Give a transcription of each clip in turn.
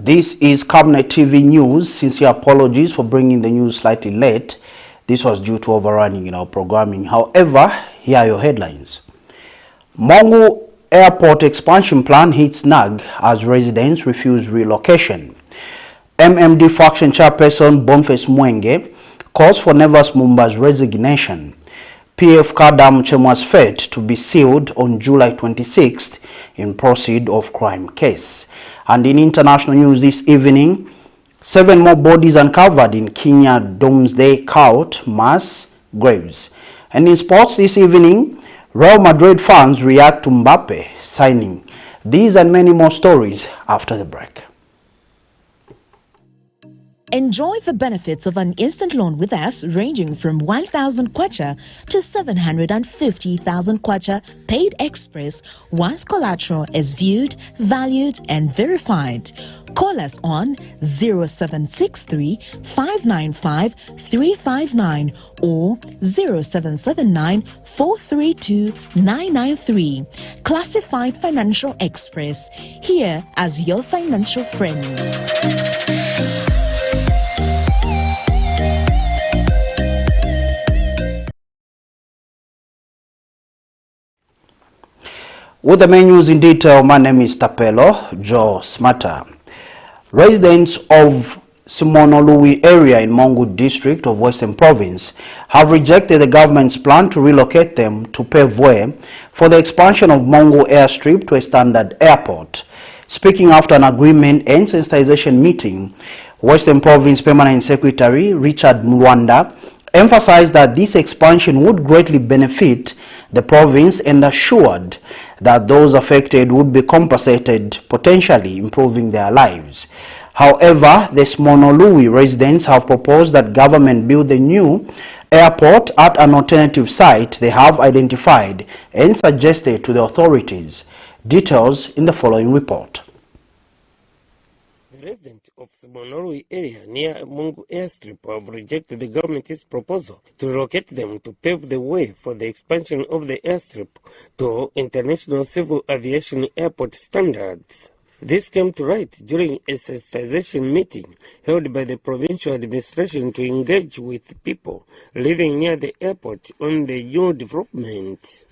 This is Camnet TV News. Sincere apologies for bringing the news slightly late. This was due to overrunning in our programming. However, here are your headlines. MONGU Airport expansion plan hits SNAG as residents refuse relocation. MMD faction chairperson BORNFACE MWENGE calls for MUMBA'S resignation. PF CADRE MUCHEMWA'S fate to be sealed on July 26th in proceed of crime case. And in international news this evening, 7 more bodies uncovered in Kenya Doomsday cult mass graves. And in sports this evening, Real Madrid fans react to MBAPPE signing. These and many more stories after the break. Enjoy the benefits of an instant loan with us ranging from 1,000 kwacha to 750,000 kwacha paid express once collateral is viewed, valued and verified. Call us on 0763 595 359 or 0779 432 993. Classified Financial Express, here as your financial friend. With the main news in detail, my name is Tapelo Joe Smata. Residents of Simonolui area in MONGU district of Western Province have rejected the government's plan to relocate them to pave way for the expansion of MONGU airstrip to a standard airport. Speaking after an agreement and sensitization meeting, Western Province Permanent Secretary Richard Mwanda emphasized that this expansion would greatly benefit the province and assured that those affected would be compensated, potentially improving their lives. However, the Simonolui residents have proposed that government build a new airport at an alternative site they have identified and suggested to the authorities. Details in the following report. The residents of Simonolui area near MONGU airstrip have rejected the government's proposal to relocate them to pave the way for the expansion of the airstrip to international civil aviation airport standards. This came to light during a sensitization meeting held by the provincial administration to engage with people living near the airport on the new development.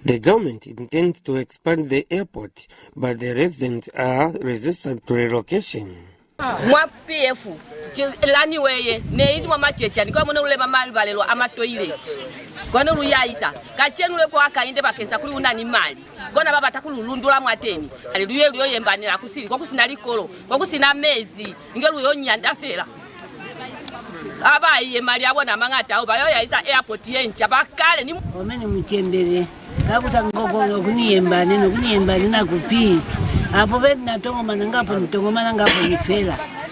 The government intends to expand the airport, but the residents are resistant to relocation.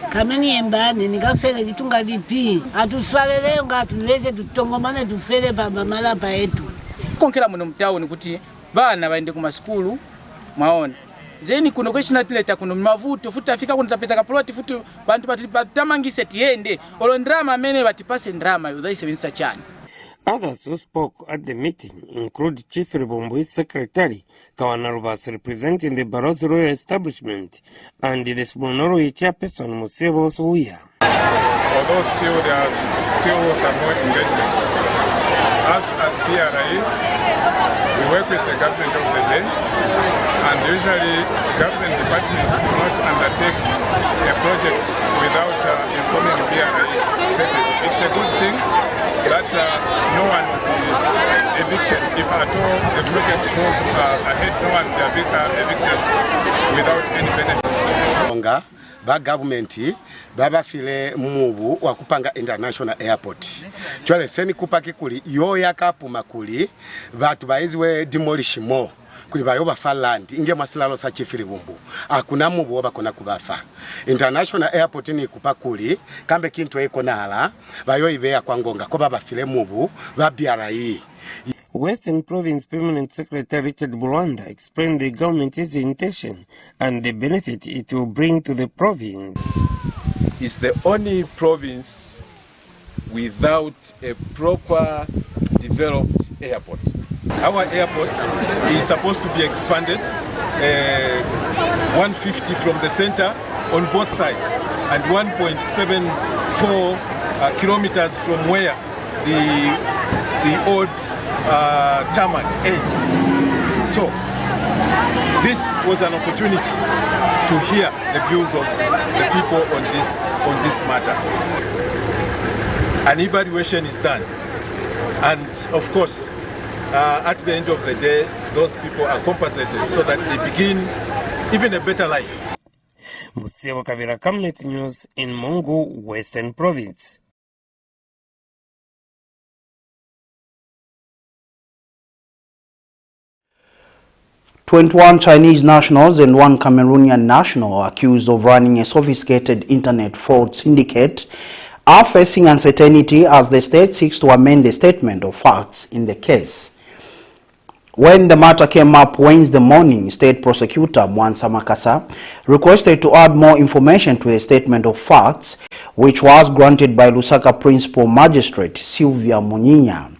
Kameni embani nikafele litunga lipi atuswalele nga tuleze tutongomane tufele pa malapa yetu konkera muno mtawo nikuti bana baende ku maskulu mwaona zeni kuno kweshina tileta kuno mavuto futa afika kuno tapeza ka plot futu bantu batamangise tiende olo ndrama amene batipase ndrama yo zaisebenzisa chani. Others who spoke at the meeting include Chief Ribombo's secretary, Kawanarubas, representing the Barroso Royal Establishment, and the Simonolui chairperson, Musebo Suya. Although there are still some more engagements, as PRI, we work with the government of the day, and usually government departments do not undertake a project without informing PRI. It's a good thing that no one will be evicted. If at all the project goes ahead, no one will be evicted without any benefits. Ba government baba file mubu wa kupanga international airport. Chwale seni kupaki kuli yoya kapuma kuli batu baizwe demolish more. Kuli bayoba fa land inge masilalo sa chifiri bumbu akuna mubu oba kona kubafa international airport ni kupakuli kambe kintu eko nala bayo ibeya kwa ngonga ko baba file mubu ba BRI. Western Province Permanent Secretary Richard Bulanda explained the government's intention and the benefit it will bring to the province. It's the only province without a proper developed airport. Our airport is supposed to be expanded 150 from the center on both sides, and 1.74 kilometers from where the old tarmac ends. So this was an opportunity to hear the views of the people on this matter. An evaluation is done, and of course at the end of the day those people are compensated so that they begin even a better life. Museo Kavira, Camnet News in MONGU, Western Province. "21 Chinese nationals and 1 Cameroonian national accused of running a sophisticated internet fraud syndicate are facing uncertainty as the state seeks to amend the statement of facts in the case. When the matter came up Wednesday morning, State Prosecutor Mwansa Makasa requested to add more information to the statement of facts, which was granted by Lusaka Principal Magistrate Sylvia Munyinya.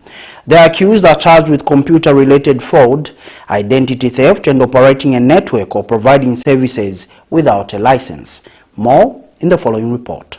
The accused are charged with computer-related fraud, identity theft, and operating a network or providing services without a license. More in the following report.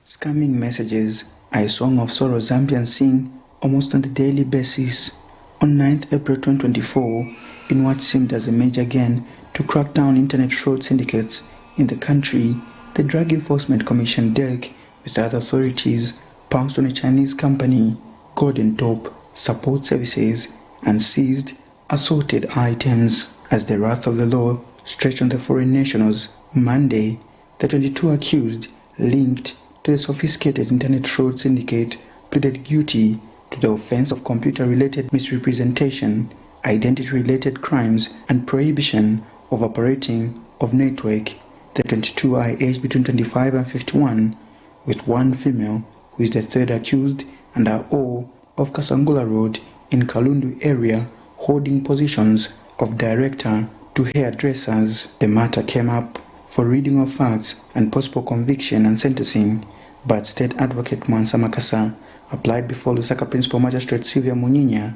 Scamming messages are a song of sorrow Zambians sing almost on a daily basis. On 9th April 2024, in what seemed as a major gain to crack down internet fraud syndicates in the country, the Drug Enforcement Commission DEC, with other authorities, pounced on a Chinese company, Golden Top Support Services, and seized assorted items. As the wrath of the law stretched on the foreign nationals, Monday, the 22 accused linked to the sophisticated internet fraud syndicate pleaded guilty to the offense of computer-related misrepresentation, identity-related crimes, and prohibition of operating of network. The 22 are aged between 25 and 51, with one female who is the third accused, and are all of Kasangula Road in Kalundu area, holding positions of director to hairdressers. The matter came up for reading of facts and possible conviction and sentencing, but State Advocate Mwansa Makasa applied before Lusaka Principal Magistrate Sylvia Munyinya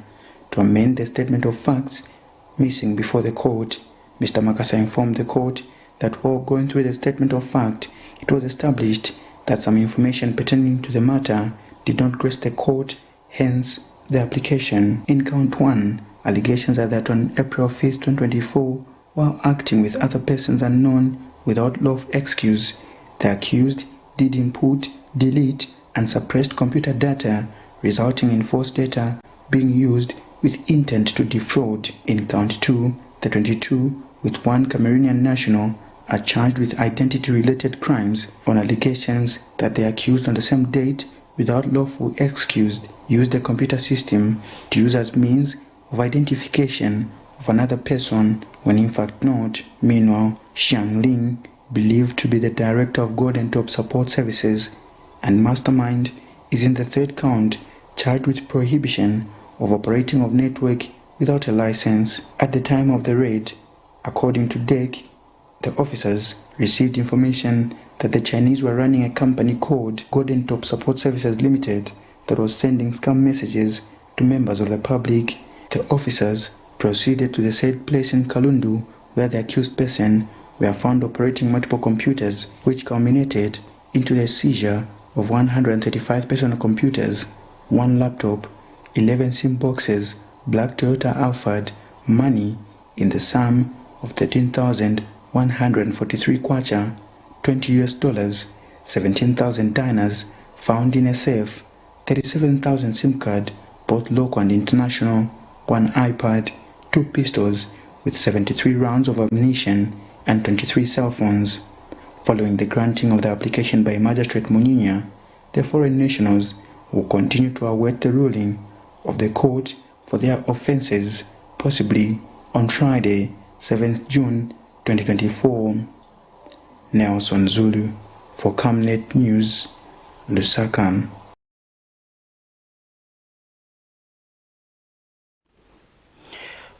to amend the statement of facts missing before the court. Mr. Makasa informed the court that while going through the statement of fact, it was established that some information pertaining to the matter did not grace the court, hence the application. In count 1, allegations are that on April 5, 2024, while acting with other persons unknown without lawful excuse, the accused did input, delete, and suppressed computer data, resulting in false data being used with intent to defraud. In count 2, the 22, with 1 Cameroonian national, are charged with identity-related crimes on allegations that the accused on the same date, without lawful excuse, used the computer system to use as means of identification of another person when in fact not. Meanwhile, Xiang Ling, believed to be the director of Golden Top Support Services and mastermind, is in the third count, charged with prohibition of operating of network without a license. At the time of the raid, according to DEC, the officers received information that the Chinese were running a company called Golden Top Support Services Limited that was sending scam messages to members of the public. The officers proceeded to the said place in Kalundu where the accused person were found operating multiple computers, which culminated into the seizure of 135 personal computers, 1 laptop, 11 SIM boxes, black Toyota Alphard, money in the sum of 13,143 kwacha, $20, 17,000 dinars found in a safe, 37,000 SIM card, both local and international, 1 iPad, 2 pistols with 73 rounds of ammunition, and 23 cell phones. Following the granting of the application by Magistrate Munyinya, the foreign nationals will continue to await the ruling of the court for their offences, possibly on Friday, 7th June 2024. Nelson Zulu for Camnet News, Lusaka.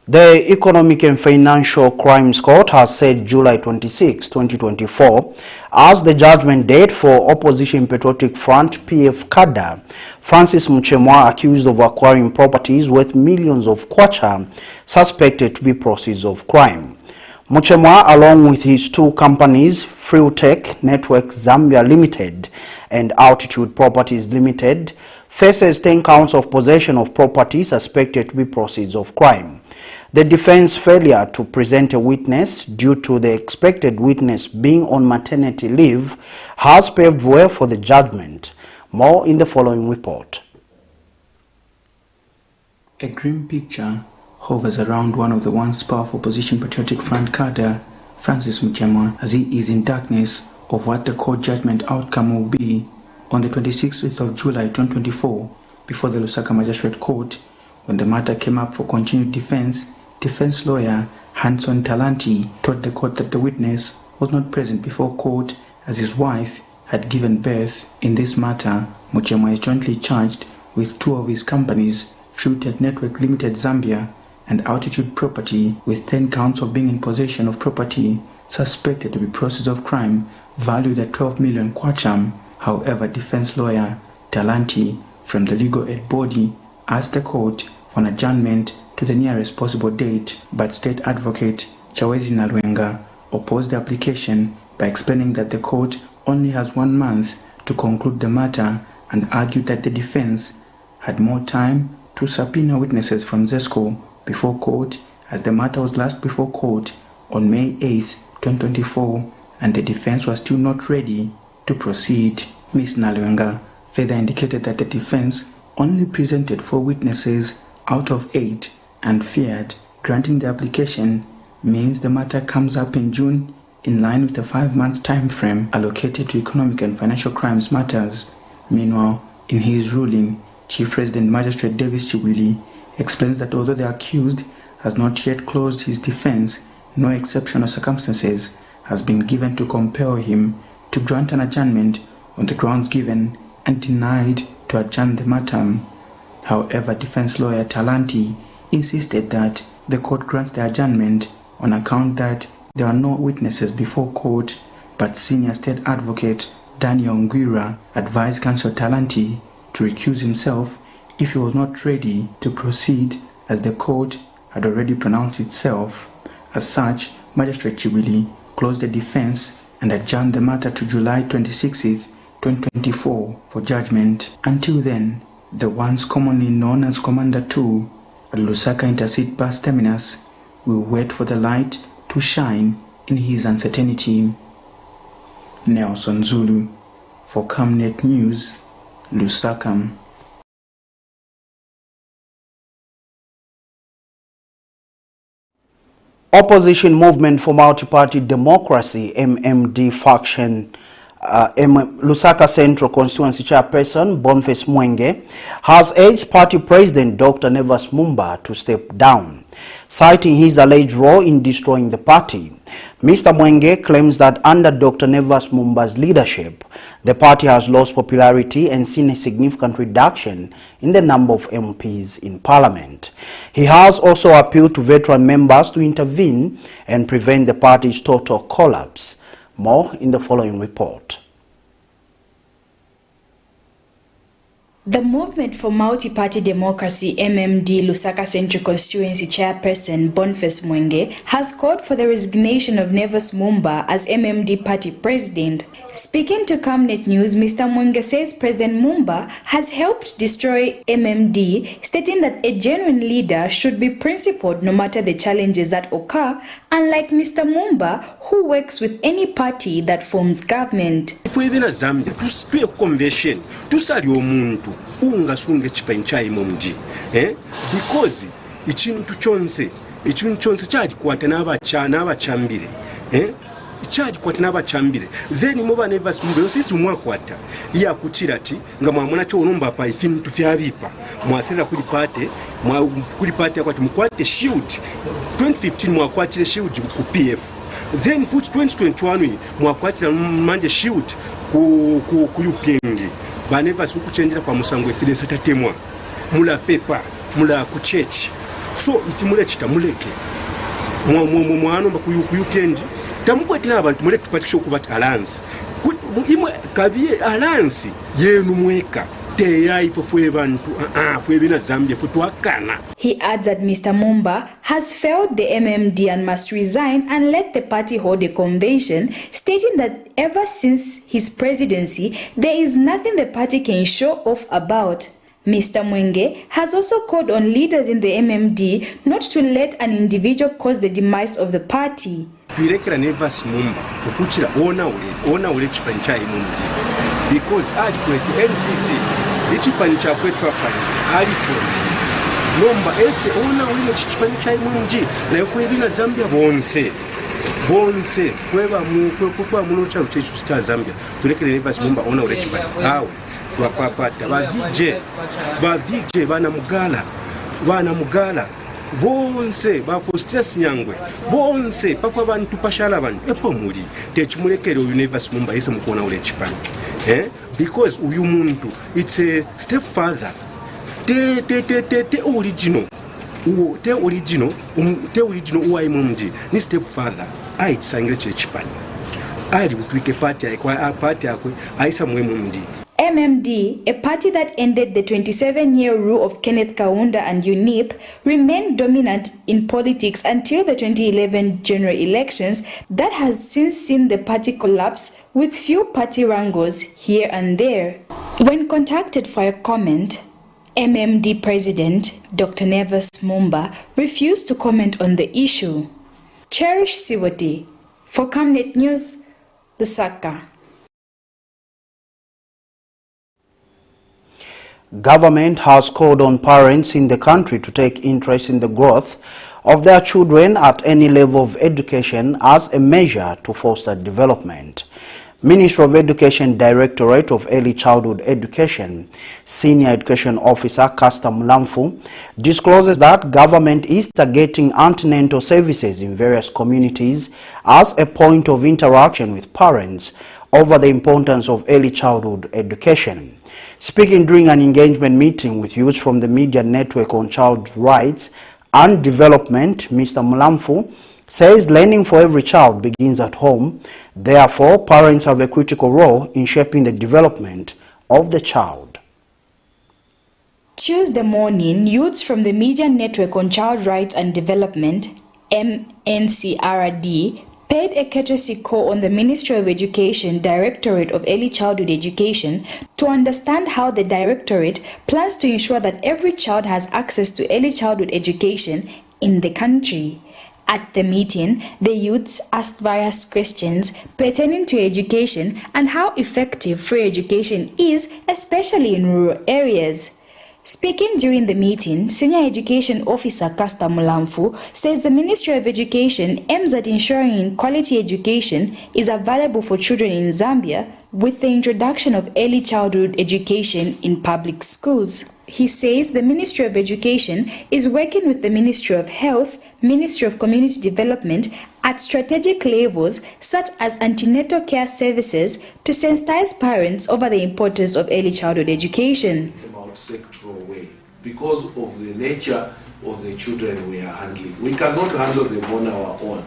The Economic and Financial Crimes Court has set July 26, 2024 as the judgment date for Opposition Patriotic Front PF CADRE Francis MUCHEMWA'S, accused of acquiring properties worth millions of kwacha suspected to be proceeds of crime. MUCHEMWA, along with his two companies, Freetech Networks Zambia Limited and Altitude Properties Limited, faces 10 counts of possession of property suspected to be proceeds of crime. The defense failure to present a witness due to the expected witness being on maternity leave has paved way for the judgment. More in the following report. A grim picture hovers around one of the once powerful opposition patriotic front cadre, Francis MUCHEMWA, as he is in darkness of what the court judgment outcome will be on the 26th of July 2024 before the Lusaka Magistrate Court. When the matter came up for continued defense lawyer Hanson Talanti told the court that the witness was not present before court as his wife had given birth. In this matter, MUCHEMWA is jointly charged with two of his companies, Freetech Network Limited Zambia and Altitude Property, with 10 counts of being in possession of property suspected to be proceeds of crime valued at 12 million kwacha. However, defense lawyer Talanti from the legal aid body asked the court for an adjournment to the nearest possible date, but State Advocate Chawezi Nalwenga opposed the application by explaining that the court only has 1 month to conclude the matter and argued that the defense had more time to subpoena witnesses from ZESCO before court, as the matter was last before court on May 8, 2024, and the defense was still not ready to proceed. Ms. Nalwenga further indicated that the defense only presented 4 witnesses out of 8 and feared granting the application means the matter comes up in June in line with the 5 months time frame allocated to economic and financial crimes matters. Meanwhile, in his ruling, Chief Resident Magistrate Davis Chiwili explains that although the accused has not yet closed his defense, no exceptional circumstances has been given to compel him to grant an adjournment on the grounds given and denied to adjourn the matter. However, defense lawyer Talanti insisted that the court grants the adjournment on account that there are no witnesses before court, but Senior State Advocate Daniel Ngwira advised Counsel Talanti to recuse himself if he was not ready to proceed, as the court had already pronounced itself. As such, Magistrate Chiwili closed the defense and adjourned the matter to July 26, 2024 for judgment. Until then, the once commonly known as Commander 2 at Lusaka Intercity Bus Terminus will wait for the light to shine in his uncertainty. Nelson Zulu for Camnet News, Lusaka. Opposition Movement for Multi-Party Democracy (MMD) faction Lusaka Central Constituency Chairperson BORNFACE MWENGE has urged party president Dr. Nevas Mumba to step down, citing his alleged role in destroying the party. Mr. MWENGE claims that under Dr. Nevas Mumba's leadership, the party has lost popularity and seen a significant reduction in the number of MPs in Parliament. He has also appealed to veteran members to intervene and prevent the party's total collapse. More in the following report. The Movement for Multi-Party Democracy (MMD) Lusaka Central Constituency Chairperson BORNFACE MWENGE has called for the resignation of Nevas Mumba as MMD party president. Speaking to Camnet News, Mr. MWENGE says President Mumba has helped destroy MMD, stating that a genuine leader should be principled no matter the challenges that occur, unlike Mr. Mumba, who works with any party that forms government. If we in a Zambia, to speak convention, to sali omuntu, unga sunge chipenchai MMD, because ichintu chonse chadi kwate n'aba chambire, Chad kwatinaba chambire then muba Nevas Mumba sisi mwakwata ya kuchirati nga mwamuna cho unomba pa ifimu tufyabipa mwasira kuli pate akwati mkwate shield 2015 mwakwatire shield ku PF then futi 2021 mwakwatira manje shield ku UPND ba Nevas ukuchenjera kwa musango evidence atatemwa mula paper mula ku church so ifimule chita muleke mwana mba ku UPND tamukwatira abantu mule tupatikisho kubati alliance imwe kabiye alliance yenu mweka He adds that Mr. Mumba has failed the MMD and must resign and let the party hold a convention, stating that ever since his presidency, there is nothing the party can show off about. Mr. MWENGE has also called on leaders in the MMD not to let an individual cause the demise of the party. Because NCC ichipani chakwetu apani alicho nomba ese ona ule chipani cha munji na kwebina Zambia bonse kweba mufu amuno cha uchechu cha Zambia tulekele basi mumba ona ule chipani awe twapapata bavije bana mugala bonse bafostres nyangwe bonse pafa abantu pashala abantu epo muri techimulekere universe mumba ese mukona ule chipani because uyu muntu it's a step further te original uwa imumji ni step further aitsangire chipani ali utwike party akwe aisa mwemumdi. MMD, a party that ended the 27-year rule of Kenneth Kaunda and UNIP, remained dominant in politics until the 2011 general elections that has since seen the party collapse with few party wrangles here and there. When contacted for a comment, MMD President Dr. Neves Mumba refused to comment on the issue. Cherish Siwati, for Camnet News, Lusaka. Government has called on parents in the country to take interest in the growth of their children at any level of education as a measure to foster development. Ministry of Education Directorate of Early Childhood Education, Senior Education Officer Caster Mulamfu, discloses that government is targeting antenatal services in various communities as a point of interaction with parents over the importance of early childhood education. Speaking during an engagement meeting with youth from the Media Network on Child Rights and Development, Mr. Mulamfu says learning for every child begins at home. Therefore, parents have a critical role in shaping the development of the child. Tuesday morning, youths from the Media Network on Child Rights and Development, MNCRD, paid a courtesy call on the Ministry of Education Directorate of Early Childhood Education to understand how the Directorate plans to ensure that every child has access to early childhood education in the country. At the meeting, the youths asked various questions pertaining to education and how effective free education is, especially in rural areas. Speaking during the meeting, Senior Education Officer Caster Mulamfu says the Ministry of Education aims at ensuring quality education is available for children in Zambia with the introduction of early childhood education in public schools. He says the Ministry of Education is working with the Ministry of Health, Ministry of Community Development at strategic levels such as antenatal care services to sensitize parents over the importance of early childhood education. Sectoral way because of the nature of the children we are handling. We cannot handle them on our own.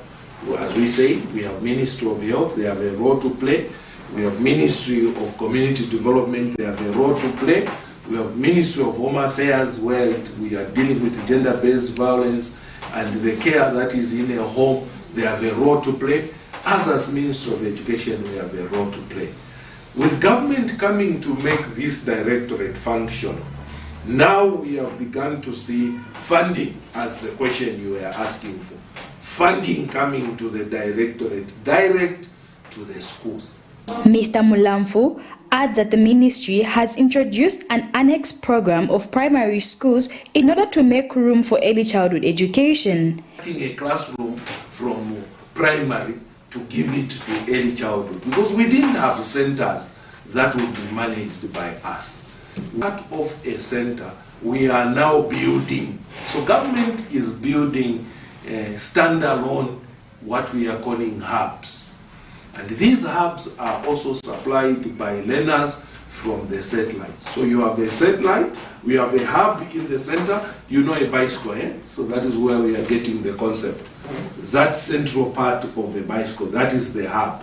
As we say, we have Ministry of Health, they have a role to play. We have Ministry of Community Development, they have a role to play. We have Ministry of Home Affairs where we are dealing with gender-based violence and the care that is in a home, they have a role to play. As Ministry of Education, we have a role to play. With government coming to make this directorate function, now we have begun to see funding, as the question you were asking for. Funding coming to the directorate, direct to the schools. Mr. Mulamfu adds that the ministry has introduced an annex program of primary schools in order to make room for early childhood education. A classroom from primary to give it to early childhood because we didn't have centers that would be managed by us. Part of a center we are now building. So government is building standalone what we are calling hubs. And these hubs are also supplied by learners from the satellite. So you have a satellite, we have a hub in the center, you know a bicycle, eh? So that is where we are getting the concept. That central part of a bicycle, that is the hub.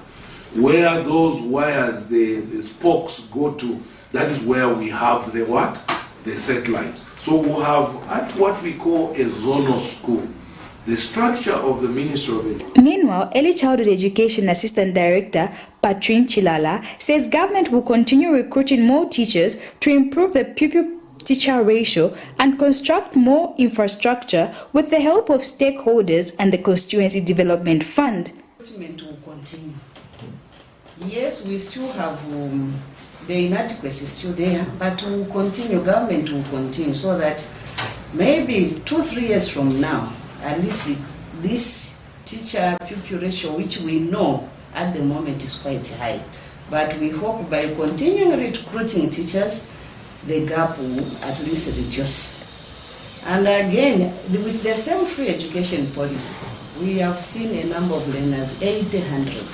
Where those wires, the spokes go to, That is where we have the what? The satellite. So we have at what we call a zonal school. The structure of the Ministry of Education. Meanwhile, Early Childhood Education Assistant Director Patrine Chilala says government will continue recruiting more teachers to improve the pupil-teacher ratio and construct more infrastructure with the help of stakeholders and the Constituency Development Fund. Will continue. Yes, we still have the inadequacy is still there, but we will continue. Government will continue so that maybe 2-3 years from now, at least this teacher-pupil ratio, which we know at the moment is quite high, but we hope by continuing recruiting teachers, the gap will at least reduce. And again, with the same free education policy, we have seen a number of learners, 800.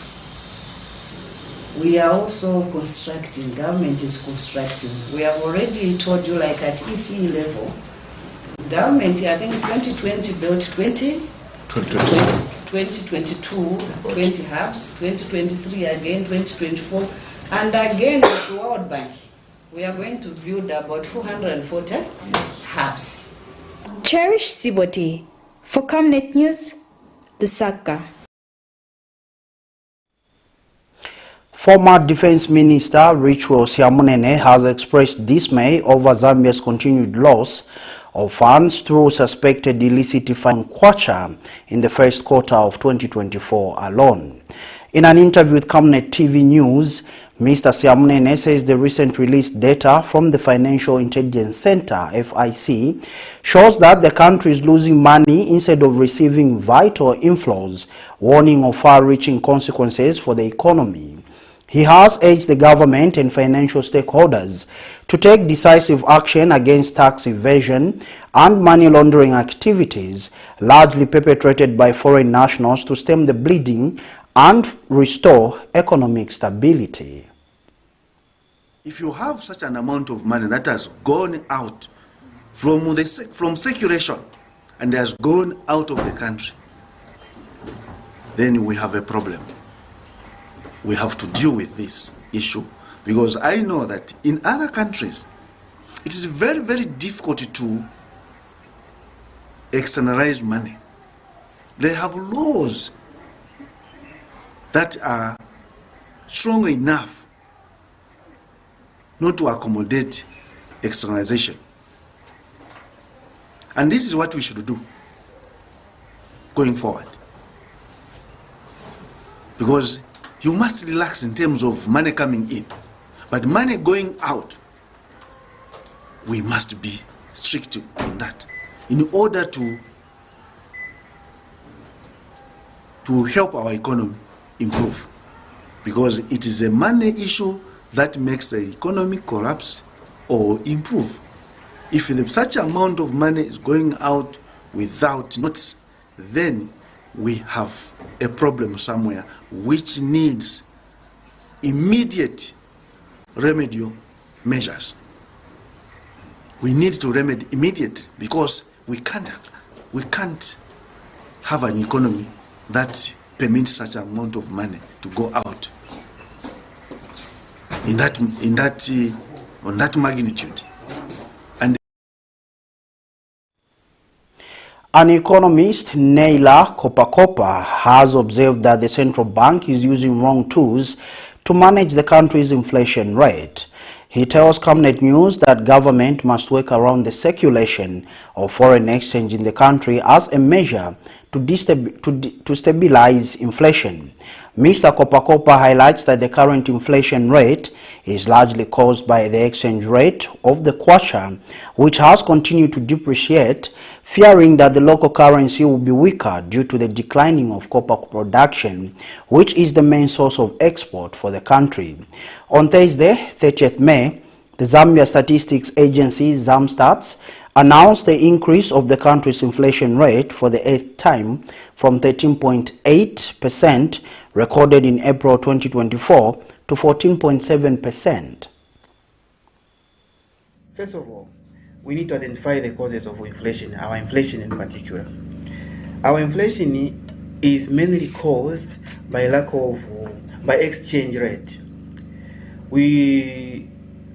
We are also constructing, government is constructing. We have already told you, like at ECE level, government, I think 2020 built 2022, 20 hubs, 2023 again, 2024, and again with the World Bank, we are going to build about 440 hubs. Cherish Siboti for Camnet News, Lusaka. Former Defense Minister Richard Siamunene has expressed dismay over Zambia's continued loss of funds through suspected illicit fund kwacha in the first quarter of 2024 alone. In an interview with Camnet TV News, Mr. Siamunene says the recent released data from the Financial Intelligence Center, FIC, shows that the country is losing money instead of receiving vital inflows, warning of far-reaching consequences for the economy. He has urged the government and financial stakeholders to take decisive action against tax evasion and money laundering activities largely perpetrated by foreign nationals to stem the bleeding and restore economic stability. If you have such an amount of money that has gone out from circulation and has gone out of the country, then we have a problem. We have to deal with this issue, because I know that in other countries it is very, very difficult to externalize money. They have laws that are strong enough not to accommodate externalization. And this is what we should do going forward, because you must relax in terms of money coming in, but money going out, we must be strict on that in order to help our economy improve, because it is a money issue that makes the economy collapse or improve. If such amount of money is going out without notice, then we have a problem somewhere which needs immediate remedial measures. We need to remedy immediately, because we can't have an economy that permits such amount of money to go out on that magnitude. An economist, Neila Kopakopa, has observed that the central bank is using wrong tools to manage the country's inflation rate. He tells Camnet News that government must work around the circulation of foreign exchange in the country as a measure to stabilize inflation. Mr. Kopakopa highlights that the current inflation rate is largely caused by the exchange rate of the kwacha, which has continued to depreciate, fearing that the local currency will be weaker due to the declining of copper production, which is the main source of export for the country. On Thursday, 30th May, the Zambia Statistics Agency, ZAMSTATS, announced the increase of the country's inflation rate for the 8th time from 13.8% recorded in April 2024 to 14.7%. First of all, we need to identify the causes of inflation, our inflation in particular. Our inflation is mainly caused by exchange rate.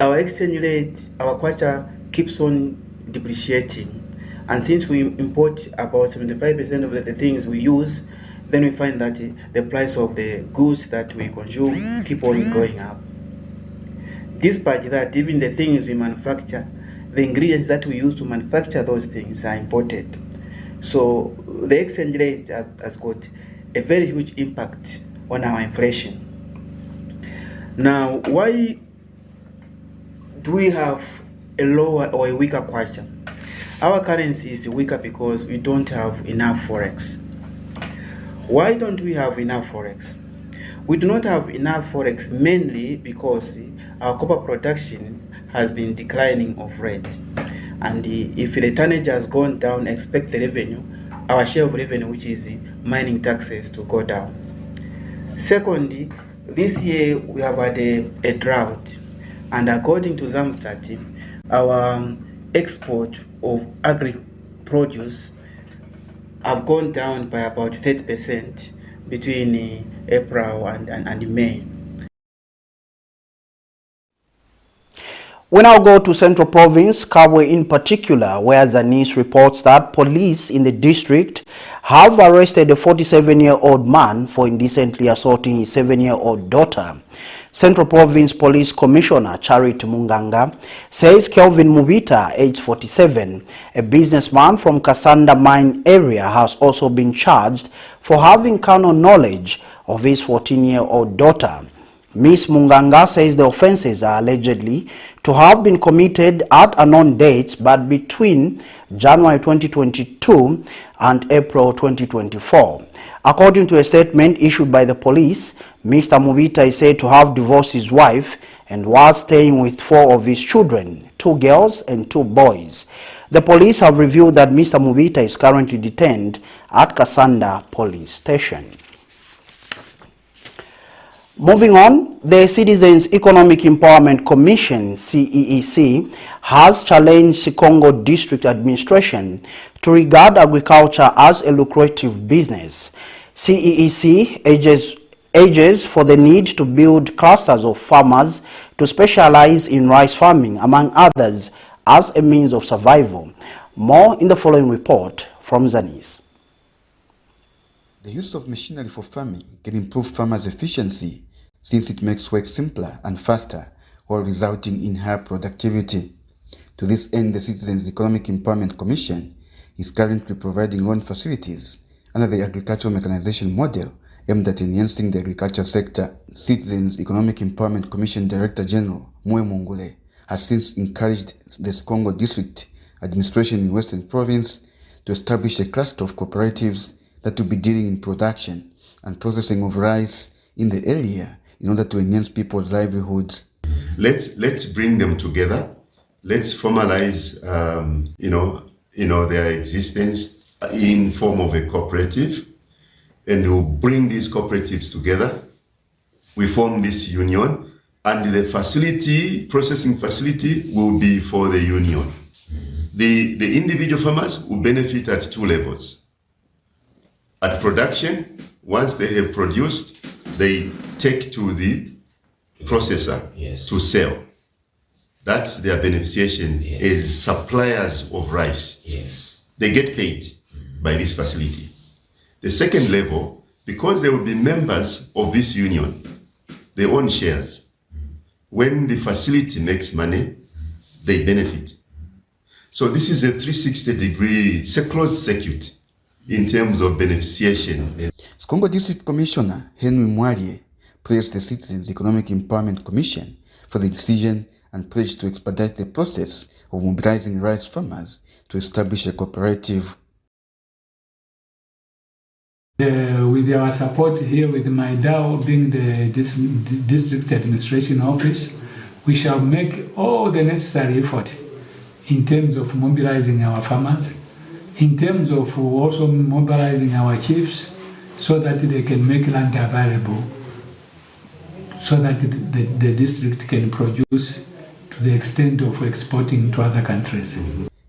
our exchange rate, our kwacha keeps on depreciating. And since we import about 75% of the things we use, then we find that the price of the goods that we consume keep on going up. Despite that, even the things we manufacture, the ingredients that we use to manufacture those things are imported. So the exchange rate has got a very huge impact on our inflation. Now, why do we have a lower or a weaker kwacha? Our currency is weaker because we don't have enough forex. Why don't we have enough forex? We do not have enough forex mainly because our copper production has been declining of late. And if the tonnage has gone down, expect the revenue, our share of revenue, which is mining taxes, to go down. Secondly, this year we have had a drought, and according to Zamstat, our export of agri-produce have gone down by about 30% between April and May. We now go to Central Province, Kabwe in particular, where Zanis reports that police in the district have arrested a 47-year-old man for indecently assaulting his 7-year-old daughter. Central Province Police Commissioner Charity Munganga says Kelvin Mubita, age 47, a businessman from Kasanda Mine area, has also been charged for having carnal knowledge of his 14-year-old daughter. Ms. Munganga says the offences are allegedly to have been committed at unknown dates, but between January 2022 and April 2024. According to a statement issued by the police, Mr. Mubita is said to have divorced his wife and was staying with 4 of his children, 2 girls and 2 boys. The police have revealed that Mr. Mubita is currently detained at Kasanda Police Station. Moving on, the Citizens Economic Empowerment Commission, CEEC, has challenged Sikongo District Administration to regard agriculture as a lucrative business. CEEC urges for the need to build clusters of farmers to specialize in rice farming, among others, as a means of survival. More in the following report from Zanis. The use of machinery for farming can improve farmers' efficiency since it makes work simpler and faster while resulting in higher productivity. To this end, the Citizens Economic Empowerment Commission is currently providing loan facilities under the agricultural mechanization model aimed at enhancing the agriculture sector. Citizens Economic Empowerment Commission Director General MWENGE has since encouraged the Sikongo District Administration in Western Province to establish a cluster of cooperatives that will be dealing in production and processing of rice in the area in order to enhance people's livelihoods. Let's bring them together. Let's formalize, their existence in form of a cooperative, and we'll bring these cooperatives together. We form this union, and the processing facility will be for the union. The individual farmers will benefit at 2 levels. At production, once they have produced, they take to the processor to sell. That's their beneficiation as suppliers of rice. They get paid by this facility. The second level, because they will be members of this union, they own shares. When the facility makes money, they benefit. So this is a 360-degree, it's a closed circuit in terms of beneficiation. Sikongo District Commissioner Henry Mwarie praised the Citizens Economic Empowerment Commission for the decision and pledged to expedite the process of mobilizing rice farmers to establish a cooperative. With our support here, with my DAO being the District Administration Office, we shall make all the necessary effort in terms of mobilizing our farmers, in terms of also mobilizing our chiefs so that they can make land available, so that the district can produce to the extent of exporting to other countries.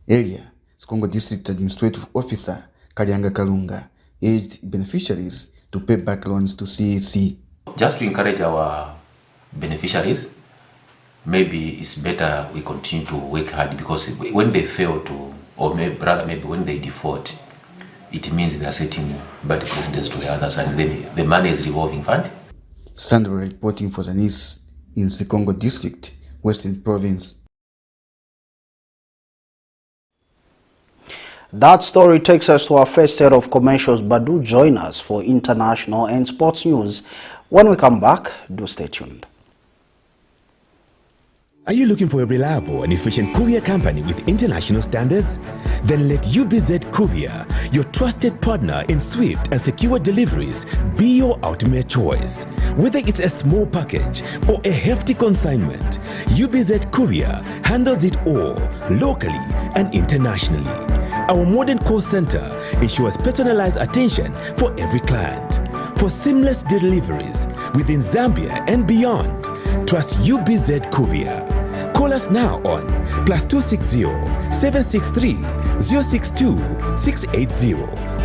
Earlier, Sikongo District Administrative Officer Kalyanga Kalunga urged beneficiaries to pay back loans to CEC. Just to encourage our beneficiaries maybe it's better we continue to work hard, because when they fail to, or maybe when they default, it means they are setting bad precedents to the others, and then the money is revolving fund. Sandra reporting for the news in Sikongo District, Western Province. That story takes us to our first set of commercials, but do join us for international and sports news. When we come back, do stay tuned. Are you looking for a reliable and efficient courier company with international standards? Then let UBZ Courier, your trusted partner in swift and secure deliveries, be your ultimate choice. Whether it's a small package or a hefty consignment, UBZ Courier handles it all, locally and internationally. Our modern call center ensures personalized attention for every client. For seamless deliveries within Zambia and beyond, trust UBZ Courier. Call us now on +260 763 062 680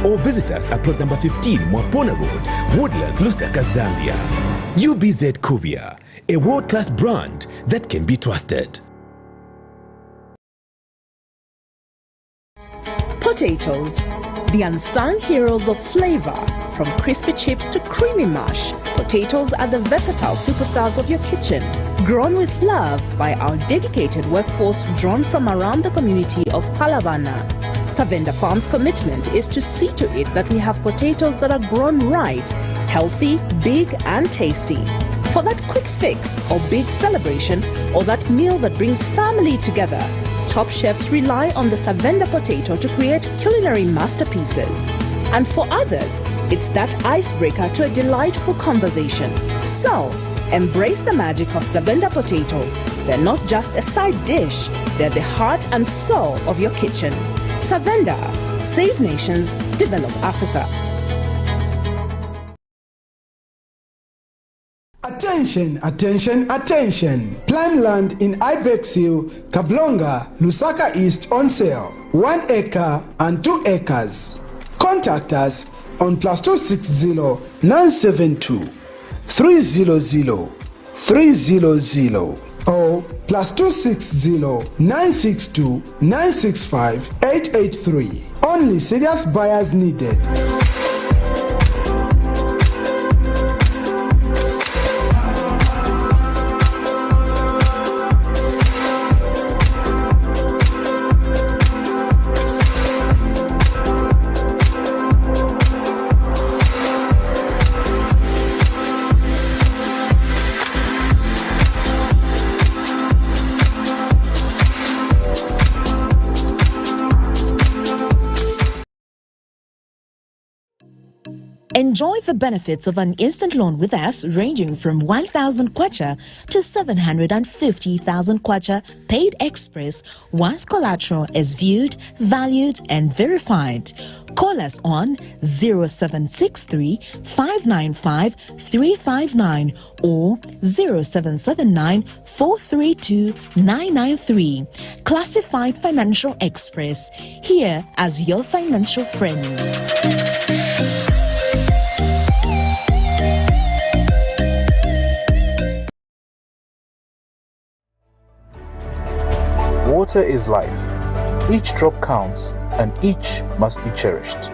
or visit us at plot number 15 Mwapona Road, Woodlands, Lusaka, Zambia. UBZ Courier, a world-class brand that can be trusted. Potatoes, the unsung heroes of flavor. From crispy chips to creamy mash, potatoes are the versatile superstars of your kitchen. Grown with love by our dedicated workforce drawn from around the community of Palavana. Savenda Farm's commitment is to see to it that we have potatoes that are grown right, healthy, big and tasty. For that quick fix or big celebration or that meal that brings family together, top chefs rely on the Savenda potato to create culinary masterpieces. And for others, it's that icebreaker to a delightful conversation. So, embrace the magic of Savenda potatoes. They're not just a side dish, they're the heart and soul of your kitchen. Savenda, save nations, develop Africa. Attention, attention, attention! Prime land in Ibex Hill, Kablonga, Lusaka East on sale. 1 acre and 2 acres. Contact us on +260 972 300 300 or +260 962 965 883. Only serious buyers needed. Enjoy the benefits of an instant loan with us ranging from 1,000 kwacha to 750,000 kwacha paid express once collateral is viewed, valued and verified. Call us on 0763 595 359 or 0779 432 993. Classified Financial Express, here as your financial friend. Water is life. Each drop counts and each must be cherished.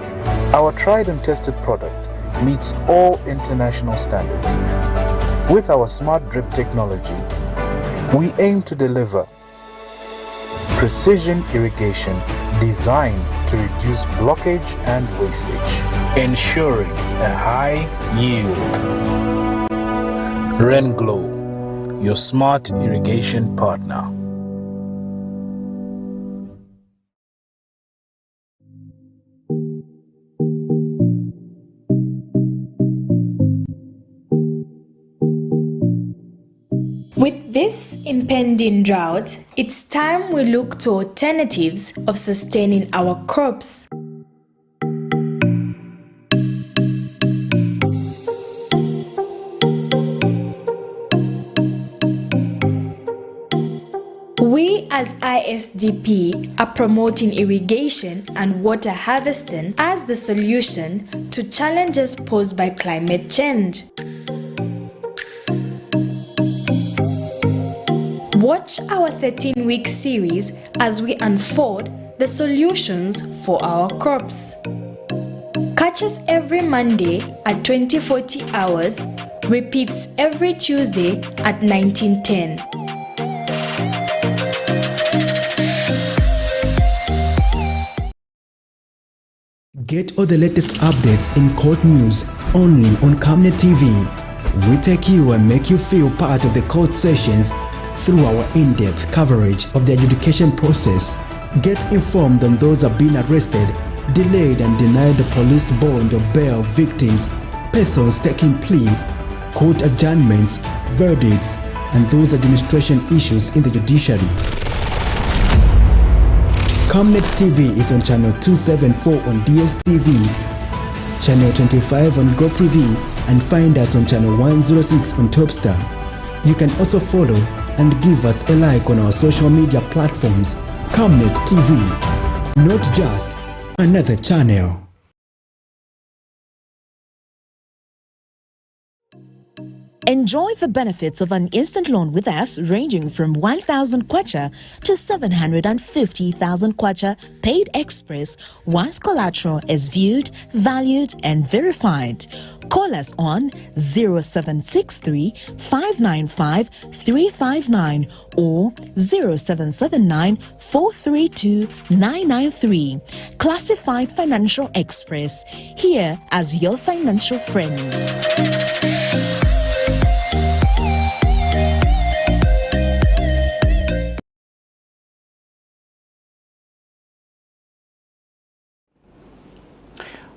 Our tried and tested product meets all international standards. With our smart drip technology, we aim to deliver precision irrigation designed to reduce blockage and wastage, ensuring a high yield. RenGlow, your smart irrigation partner. With this impending drought, it's time we look to alternatives of sustaining our crops. We as ISDP are promoting irrigation and water harvesting as the solution to challenges posed by climate change. Watch our 13-week series as we unfold the solutions for our crops. Catch us every Monday at 2040 hours, repeats every Tuesday at 1910. Get all the latest updates in court news only on Camnet TV. We take you and make you feel part of the court sessions through our in-depth coverage of the adjudication process. Get informed on those who have been arrested, delayed and denied the police bond or bail victims, persons taking plea, court adjournments, verdicts, and those administration issues in the judiciary. Camnet TV is on channel 274 on DSTV, channel 25 on GoTV, and find us on channel 106 on Topstar. You can also follow and give us a like on our social media platforms. Camnet TV, not just another channel. Enjoy the benefits of an instant loan with us ranging from 1,000 kwacha to 750,000 kwacha paid express once collateral is viewed, valued and verified. Call us on 0763 595 359 or 0779 432 993. Classified Financial Express, here as your financial friend.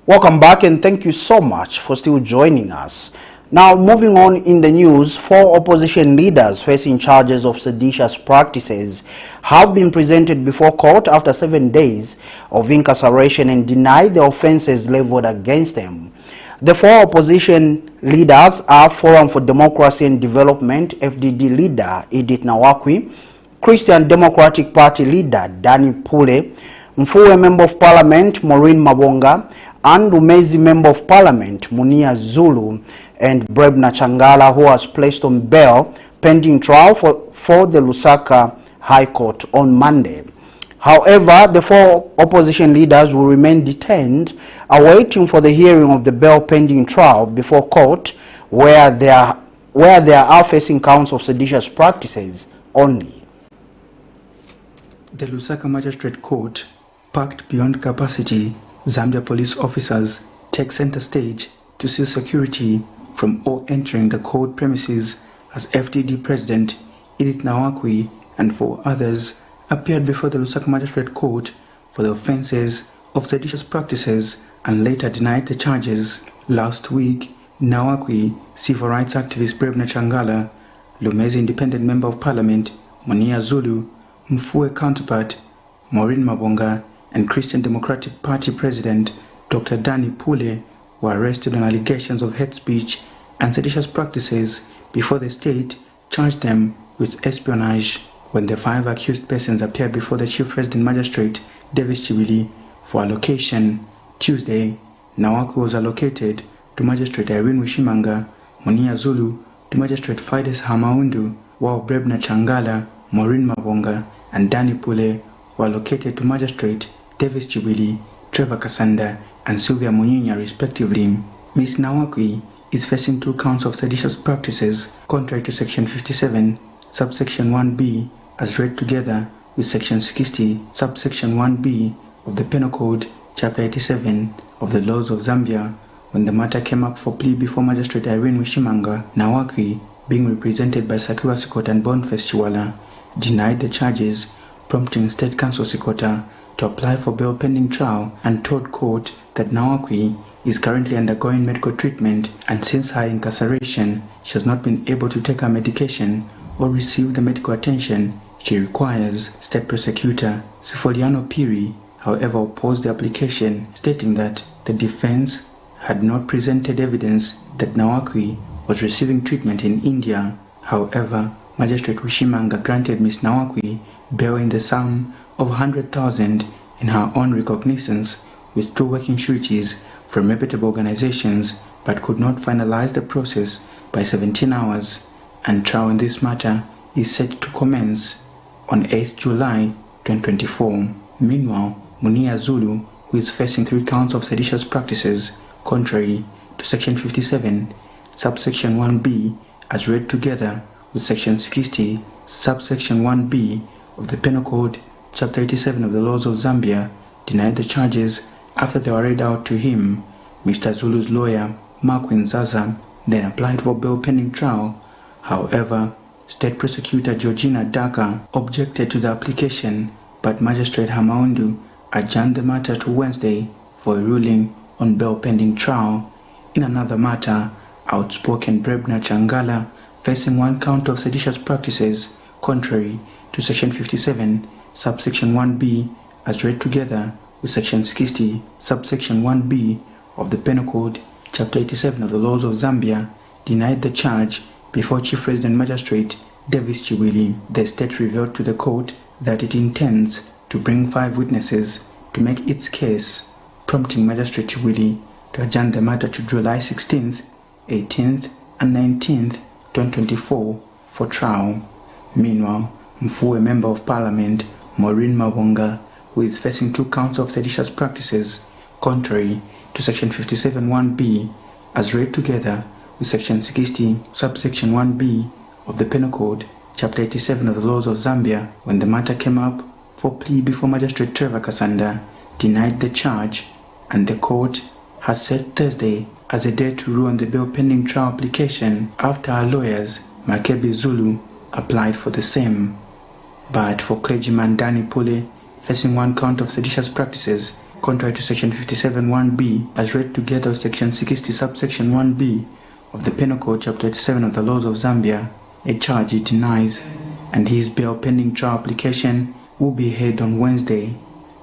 Welcome back and thank you so much for still joining us. Now, moving on in the news, 4 opposition leaders facing charges of seditious practices have been presented before court after 7 days of incarceration and denied the offenses leveled against them. The 4 opposition leaders are Forum for Democracy and Development FDD leader Edith Nawakwi, Christian Democratic Party leader Danny Pule, Mfuwe Member of Parliament Maureen Mabonga, and Umezi Member of Parliament Munia Zulu, and Brebna Changala, who was placed on bail pending trial for the Lusaka High Court on Monday. However, the 4 opposition leaders will remain detained, awaiting for the hearing of the bail pending trial before court, where they are facing counts of seditious practices only. The Lusaka Magistrate Court, packed beyond capacity, Zambia police officers take center stage to seal security from all entering the court premises as FDD President Edith Nawakwi and 4 others appeared before the Lusaka Magistrate Court for the offences of seditious practices and later denied the charges. Last week, Nawakwi, civil rights activist Brebna Changala, Lumezi Independent Member of Parliament Munia Zulu, Mfuwe counterpart Maureen Mabonga, and Christian Democratic Party President Dr. Danny Pule were arrested on allegations of hate speech and seditious practices before the state charged them with espionage. When the 5 accused persons appeared before the Chief Resident Magistrate Davis Chibili for allocation Tuesday, Nawakwi was allocated to Magistrate Irene Wishimanga, Munia Zulu to Magistrate Fides Hamaundu, while Brebna Changala, Maureen Mabonga, and Danny Pule were allocated to Magistrate Davis Chibili, Trevor Kasanda, and Sylvia Munyinya respectively. Ms. Nawakwi is facing 2 counts of seditious practices contrary to Section 57, subsection 1b, as read together with Section 60, subsection 1b of the Penal Code, Chapter 87 of the Laws of Zambia. When the matter came up for plea before Magistrate Irene Wishimanga, Nawakwi, being represented by Sakiwa Sikota and BORNFACE Chiwala, denied the charges, prompting State Counsel Sikota to apply for bail pending trial and told court that Nawakwi is currently undergoing medical treatment, and since her incarceration, she has not been able to take her medication or receive the medical attention she requires. State Prosecutor Sifoliano Piri, however, opposed the application, stating that the defense had not presented evidence that Nawakwi was receiving treatment in India. However, Magistrate Wishimanga granted Ms. Nawakwi bail in the sum of 100,000 in her own recognizance with 2 working sureties from reputable organizations, but could not finalize the process by 17 hours, and trial in this matter is set to commence on 8th July 2024. Meanwhile, Munia Zulu, who is facing 3 counts of seditious practices contrary to Section 57, subsection 1b, as read together with Section 60, subsection 1b of the Penal Code, Chapter 87 of the Laws of Zambia, denied the charges after they were read out to him. Mr. Zulu's lawyer, Marquin Zaza, then applied for bail pending trial. However, State Prosecutor Georgina Daka objected to the application, but Magistrate Hamaundu adjourned the matter to Wednesday for a ruling on bail pending trial. In another matter, outspoken Brebna Changala, facing 1 count of seditious practices contrary to Section 57, subsection 1b, as read together with Section 60, subsection 1b of the Penal Code, Chapter 87 of the Laws of Zambia, denied the charge before Chief Resident Magistrate Davis Chiwili. The state revealed to the court that it intends to bring 5 witnesses to make its case, prompting Magistrate Chiwili to adjourn the matter to July 16th, 18th, and 19th, 2024 for trial. Meanwhile, Mfu, Member of Parliament Maureen Mawonga, who is facing 2 counts of seditious practices contrary to Section 57(1)b, as read together with Section 60, subsection 1b of the Penal Code, Chapter 87 of the Laws of Zambia, when the matter came up for plea before Magistrate Trevor Kasanda, denied the charge, and the court has set Thursday as a day to rule on the bail pending trial application after our lawyers, Makebi Zulu, applied for the same. But for clergyman Danny Pule, facing 1 count of seditious practices contrary to Section 57(1)b, as read together with Section 60, subsection 1b of the Penal Code, Chapter 87 of the Laws of Zambia, a charge he denies, and his bail pending trial application will be heard on Wednesday.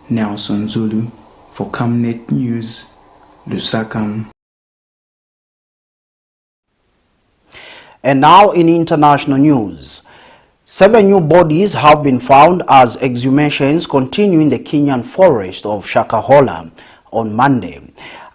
Nelson Zulu for Camnet News, Lusaka. And now in international news, 7 new bodies have been found as exhumations continue in the Kenyan forest of Shakahola on Monday.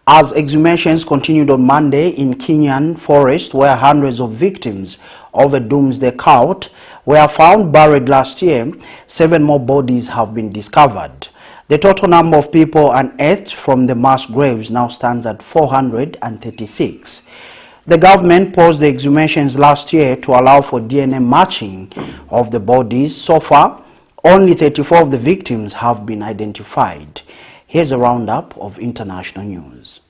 As exhumations continued on Monday in Kenyan forest, where hundreds of victims of a doomsday cult were found buried last year, 7 more bodies have been discovered. The total number of people unearthed from the mass graves now stands at 436. The government paused the exhumations last year to allow for DNA matching of the bodies. So far, only 34 of the victims have been identified. Here's a roundup of international news.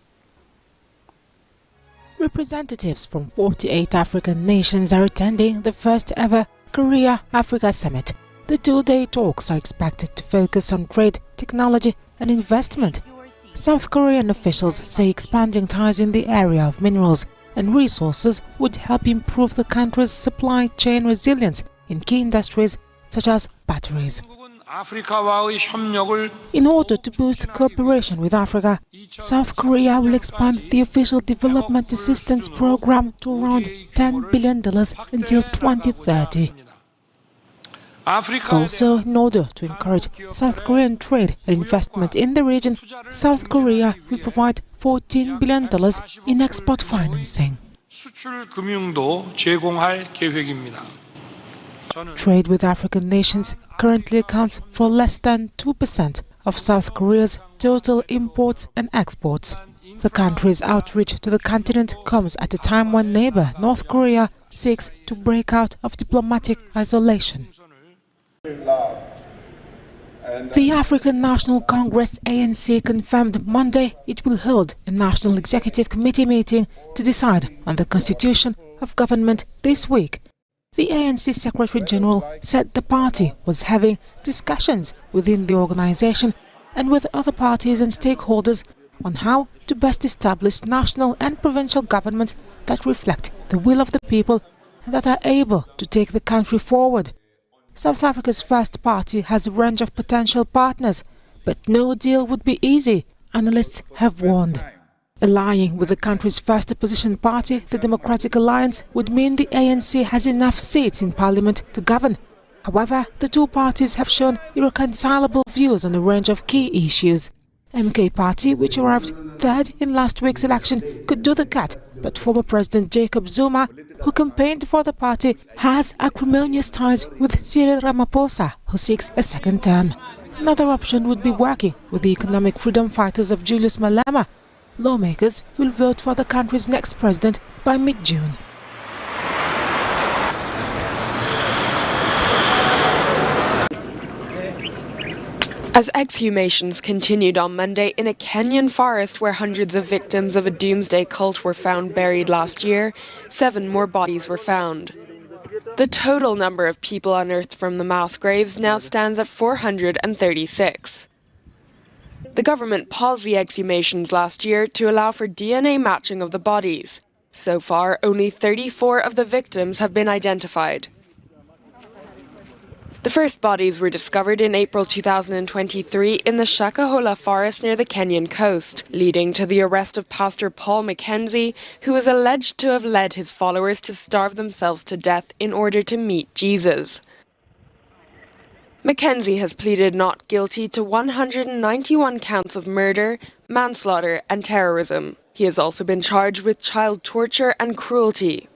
Representatives from 48 African nations are attending the first ever Korea-Africa Summit. The 2-day talks are expected to focus on trade, technology and investment. South Korean officials say expanding ties in the area of minerals and resources would help improve the country's supply chain resilience in key industries such as batteries. In order to boost cooperation with Africa, South Korea will expand the official development assistance program to around $10 billion until 2030. Also, in order to encourage South Korean trade and investment in the region, South Korea will provide $14 billion in export financing. Trade with African nations currently accounts for less than 2% of South Korea's total imports and exports. The country's outreach to the continent comes at a time when neighbor North Korea seeks to break out of diplomatic isolation. The African National Congress ANC confirmed Monday it will hold a National Executive Committee meeting to decide on the constitution of government this week. The ANC Secretary General said the party was having discussions within the organization and with other parties and stakeholders on how to best establish national and provincial governments that reflect the will of the people and that are able to take the country forward. South Africa's first party has a range of potential partners, but no deal would be easy, analysts have warned. Allying with the country's first opposition party, the Democratic Alliance, would mean the ANC has enough seats in parliament to govern. However, the two parties have shown irreconcilable views on a range of key issues. MK Party, which arrived third in last week's election, could do the cut but former President Jacob Zuma, who campaigned for the party, has acrimonious ties with Cyril Ramaphosa, who seeks a second term. Another option would be working with the economic freedom fighters of Julius Malema. Lawmakers will vote for the country's next president by mid-June. As exhumations continued on Monday in a Kenyan forest where hundreds of victims of a doomsday cult were found buried last year, 7 more bodies were found. The total number of people unearthed from the mass graves now stands at 436. The government paused the exhumations last year to allow for DNA matching of the bodies. So far, only 34 of the victims have been identified. The first bodies were discovered in April 2023 in the Shakahola forest near the Kenyan coast, leading to the arrest of Pastor Paul Mackenzie, who is alleged to have led his followers to starve themselves to death in order to meet Jesus. Mackenzie has pleaded not guilty to 191 counts of murder, manslaughter and terrorism. He has also been charged with child torture and cruelty.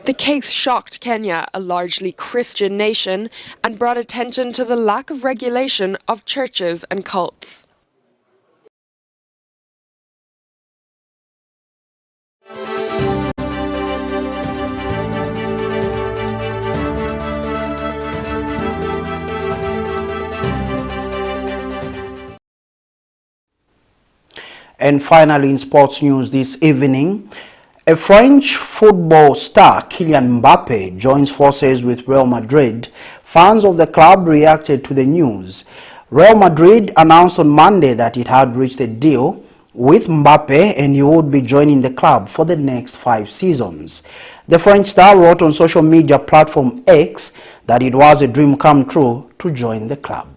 The case shocked Kenya, a largely Christian nation, and brought attention to the lack of regulation of churches and cults. And finally, in sports news this evening, a French football star, Kylian Mbappe, joins forces with Real Madrid. Fans of the club reacted to the news. Real Madrid announced on Monday that it had reached a deal with Mbappe and he would be joining the club for the next 5 seasons. The French star wrote on social media platform X that it was a dream come true to join the club.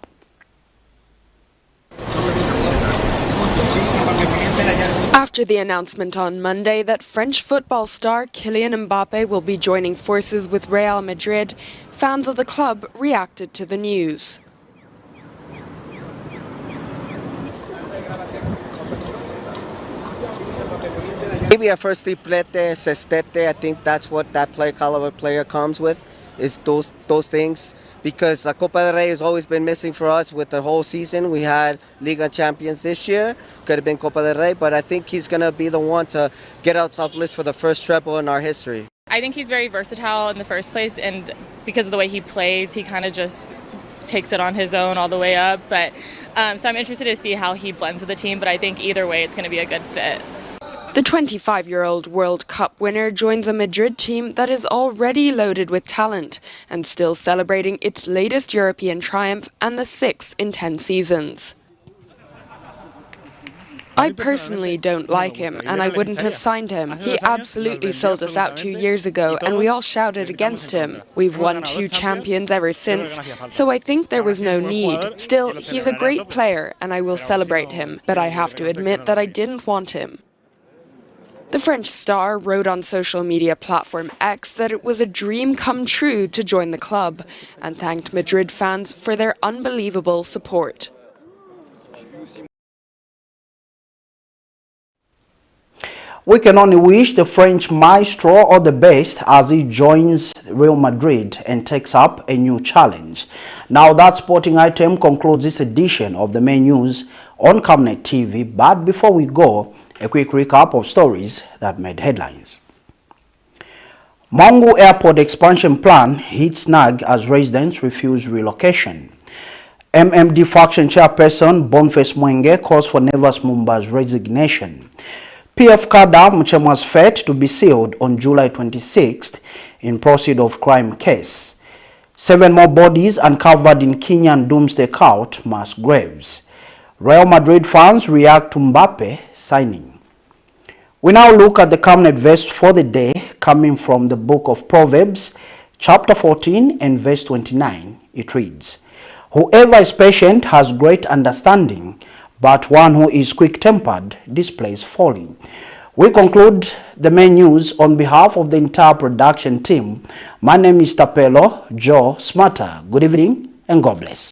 After the announcement on Monday that French football star Kylian Mbappe will be joining forces with Real Madrid, fans of the club reacted to the news. Maybe a first triplete, sextete, I think that's what that caliber player comes with, is those things. Because the Copa del Rey has always been missing for us with the whole season. We had Liga Champions this year, could have been Copa del Rey, but I think he's going to be the one to get us off list for the first treble in our history. I think he's very versatile in the first place, and because of the way he plays, he kind of just takes it on his own all the way up. But so I'm interested to see how he blends with the team, but I think either way it's going to be a good fit. The 25-year-old World Cup winner joins a Madrid team that is already loaded with talent and still celebrating its latest European triumph and the 6th in 10 seasons. I personally don't like him and I wouldn't have signed him. He absolutely sold us out 2 years ago and we all shouted against him. We've won 2 champions ever since, so I think there was no need. Still, he's a great player and I will celebrate him, but I have to admit that I didn't want him. The French star wrote on social media platform X that it was a dream come true to join the club and thanked Madrid fans for their unbelievable support. We can only wish the French maestro all the best as he joins Real Madrid and takes up a new challenge. Now that sporting item concludes this edition of the main news on Camnet TV, but before we go, a quick recap of stories that made headlines. MONGU Airport expansion plan hits snag as residents refuse relocation. MMD faction chairperson BORNFACE MWENGE calls for MUMBA'S resignation. PF CADRE MUCHEMWA'S fate to be sealed on July 26th in proceed of crime case. 7 more bodies uncovered in Kenyan doomsday cult mass graves. Real Madrid fans react to Mbappe signing. We now look at the Camnet verse for the day coming from the book of Proverbs, chapter 14 and verse 29. It reads, "Whoever is patient has great understanding, but one who is quick-tempered displays folly." We conclude the main news on behalf of the entire production team. My name is Tapelo Joe Smarter. Good evening and God bless.